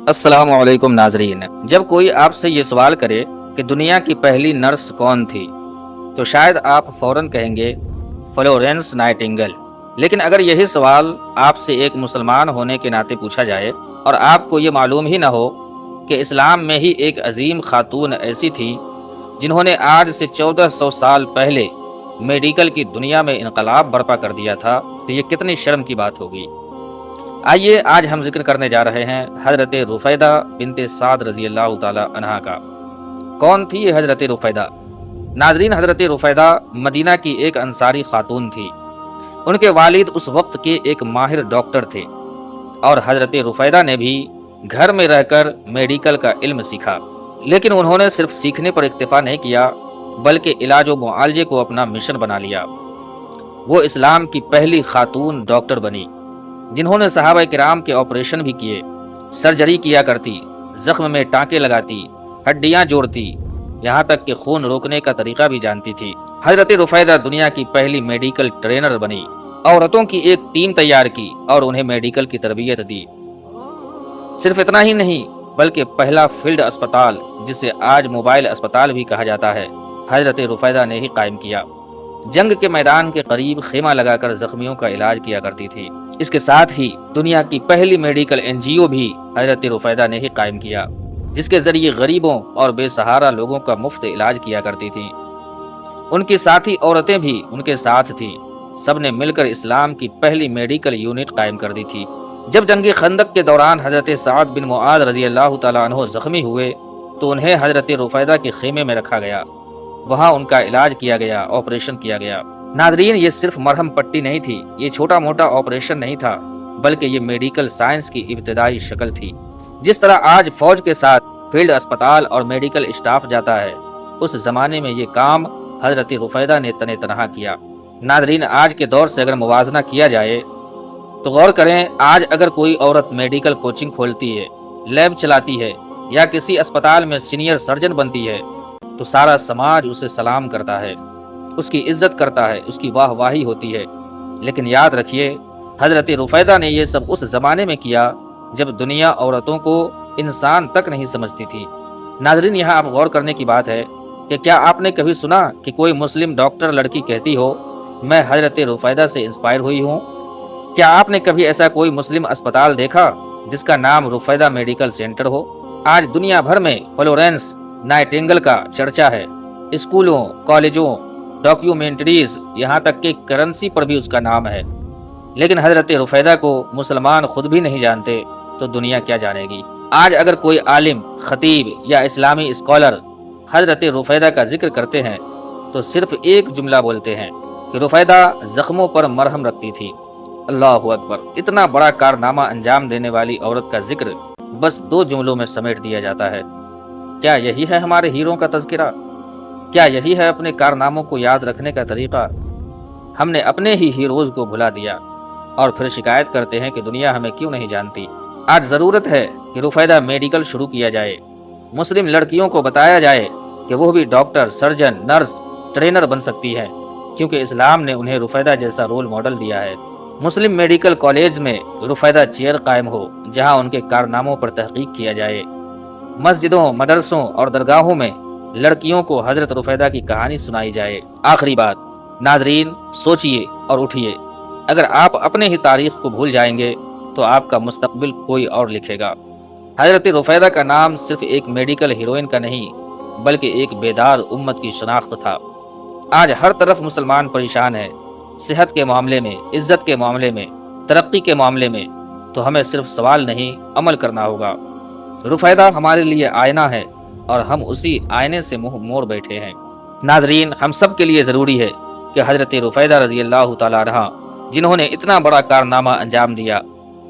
السلام علیکم ناظرین، جب کوئی آپ سے یہ سوال کرے کہ دنیا کی پہلی نرس کون تھی تو شاید آپ فوراً کہیں گے فلورینس نائٹنگل۔ لیکن اگر یہی سوال آپ سے ایک مسلمان ہونے کے ناطے پوچھا جائے اور آپ کو یہ معلوم ہی نہ ہو کہ اسلام میں ہی ایک عظیم خاتون ایسی تھی جنہوں نے آج سے 1400 سال پہلے میڈیکل کی دنیا میں انقلاب برپا کر دیا تھا، تو یہ کتنی شرم کی بات ہوگی۔ آئیے آج ہم ذکر کرنے جا رہے ہیں حضرت رفیدہ بنت سعد رضی اللہ تعالی عنہا کا۔ کون تھی یہ حضرت رفیدہ؟ ناظرین، حضرت رفیدہ مدینہ کی ایک انصاری خاتون تھی۔ ان کے والد اس وقت کے ایک ماہر ڈاکٹر تھے اور حضرت رفیدہ نے بھی گھر میں رہ کر میڈیکل کا علم سیکھا، لیکن انہوں نے صرف سیکھنے پر اکتفا نہیں کیا بلکہ علاج و معالجے کو اپنا مشن بنا لیا۔ وہ اسلام کی پہلی خاتون ڈاکٹر بنی جنہوں نے صحابہ کرام کے آپریشن بھی کیے، سرجری کیا کرتی، زخم میں ٹانکے لگاتی، ہڈیاں جوڑتی، یہاں تک کہ خون روکنے کا طریقہ بھی جانتی تھی۔ حضرت رفیدہ دنیا کی پہلی میڈیکل ٹرینر بنی، عورتوں کی ایک ٹیم تیار کی اور انہیں میڈیکل کی تربیت دی۔ صرف اتنا ہی نہیں بلکہ پہلا فیلڈ اسپتال، جسے آج موبائل اسپتال بھی کہا جاتا ہے، حضرت رفیدہ نے ہی قائم کیا۔ جنگ کے میدان کے قریب خیمہ لگا کر زخمیوں کا علاج کیا کرتی تھی۔ اس کے ساتھ ہی دنیا کی پہلی میڈیکل NGO بھی حضرت رفیدہ نے ہی قائم کیا، جس کے ذریعے غریبوں اور بے سہارا لوگوں کا مفت علاج کیا کرتی تھیں۔ ان کی ساتھی عورتیں بھی ان کے ساتھ تھیں، سب نے مل کر اسلام کی پہلی میڈیکل یونٹ قائم کر دی تھی۔ جب جنگ خندق کے دوران حضرت سعد بن معاذ رضی اللہ تعالیٰ عنہ زخمی ہوئے تو انہیں حضرت رفیدہ کے خیمے میں رکھا گیا، وہاں ان کا علاج کیا گیا، آپریشن کیا گیا۔ ناظرین، یہ صرف مرہم پٹی نہیں تھی، یہ چھوٹا موٹا آپریشن نہیں تھا، بلکہ یہ میڈیکل سائنس کی ابتدائی شکل تھی۔ جس طرح آج فوج کے ساتھ فیلڈ اسپتال اور میڈیکل اسٹاف جاتا ہے، اس زمانے میں یہ کام حضرت رفیدہ نے تنہا کیا۔ ناظرین، آج کے دور سے اگر موازنہ کیا جائے تو غور کریں، آج اگر کوئی عورت میڈیکل کوچنگ کھولتی ہے، لیب چلاتی ہے یا کسی اسپتال میں سینئر سرجن بنتی ہے تو سارا سماج اسے سلام کرتا ہے، اس کی عزت کرتا ہے، اس کی واہ واہی ہوتی ہے۔ لیکن یاد رکھیے، حضرت رفیدہ نے یہ سب اس زمانے میں کیا جب دنیا عورتوں کو انسان تک نہیں سمجھتی تھی۔ ناظرین، یہاں آپ غور کرنے کی بات ہے کہ کیا آپ نے کبھی سنا کہ کوئی مسلم ڈاکٹر لڑکی کہتی ہو میں حضرت رفیدہ سے انسپائر ہوئی ہوں؟ کیا آپ نے کبھی ایسا کوئی مسلم اسپتال دیکھا جس کا نام رفیدہ میڈیکل سینٹر ہو؟ آج دنیا بھر میں فلورینس نائٹنگل کا چرچا ہے، اسکولوں، کالجوں، ڈاکیومنٹریز، یہاں تک کہ کرنسی پر بھی اس کا نام ہے۔ لیکن حضرت رفیدہ کو مسلمان خود بھی نہیں جانتے تو دنیا کیا جانے گی؟ آج اگر کوئی عالم، خطیب یا اسلامی اسکالر حضرت رفیدہ کا ذکر کرتے ہیں تو صرف ایک جملہ بولتے ہیں کہ رفیدہ زخموں پر مرہم رکھتی تھی۔ اللہ اکبر! اتنا بڑا کارنامہ انجام دینے والی عورت کا ذکر بس 2 جملوں میں سمیٹ دیا جاتا ہے۔ کیا یہی ہے ہمارے ہیروں کا تذکرہ؟ کیا یہی ہے اپنے کارناموں کو یاد رکھنے کا طریقہ؟ ہم نے اپنے ہی ہیروز کو بھلا دیا اور پھر شکایت کرتے ہیں کہ دنیا ہمیں کیوں نہیں جانتی۔ آج ضرورت ہے کہ رفیدہ میڈیکل شروع کیا جائے، مسلم لڑکیوں کو بتایا جائے کہ وہ بھی ڈاکٹر، سرجن، نرس، ٹرینر بن سکتی ہیں، کیونکہ اسلام نے انہیں رفیدہ جیسا رول ماڈل دیا ہے۔ مسلم میڈیکل کالج میں رفیدہ چیئر قائم ہو جہاں ان کے کارناموں پر تحقیق کیا جائے۔ مسجدوں، مدرسوں اور درگاہوں میں لڑکیوں کو حضرت رفیدہ کی کہانی سنائی جائے۔ آخری بات، ناظرین، سوچئے اور اٹھئے۔ اگر آپ اپنے ہی تاریخ کو بھول جائیں گے تو آپ کا مستقبل کوئی اور لکھے گا۔ حضرت رفیدہ کا نام صرف ایک میڈیکل ہیروئن کا نہیں بلکہ ایک بیدار امت کی شناخت تھا۔ آج ہر طرف مسلمان پریشان ہیں، صحت کے معاملے میں، عزت کے معاملے میں، ترقی کے معاملے میں، تو ہمیں صرف سوال نہیں، عمل کرنا ہوگا۔ رفیدہ ہمارے لیے آئینہ ہے اور ہم اسی آئینے سے منہ موڑ بیٹھے ہیں۔ ناظرین، ہم سب کے لیے ضروری ہے کہ حضرت رفیدہ رضی اللہ تعالیٰ عنہا، جنہوں نے اتنا بڑا کارنامہ انجام دیا،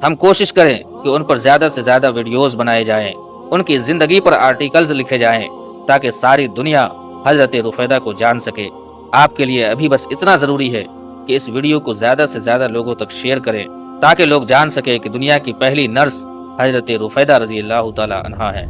ہم کوشش کریں کہ ان پر زیادہ سے زیادہ ویڈیوز بنائے جائیں، ان کی زندگی پر آرٹیکلز لکھے جائیں تاکہ ساری دنیا حضرت رفیدہ کو جان سکے۔ آپ کے لیے ابھی بس اتنا ضروری ہے کہ اس ویڈیو کو زیادہ سے زیادہ لوگوں تک شیئر کریں تاکہ لوگ جان سکیں کہ دنیا کی پہلی نرس حضرت رفیدہ رضی اللہ تعالیٰ عنہا ہے۔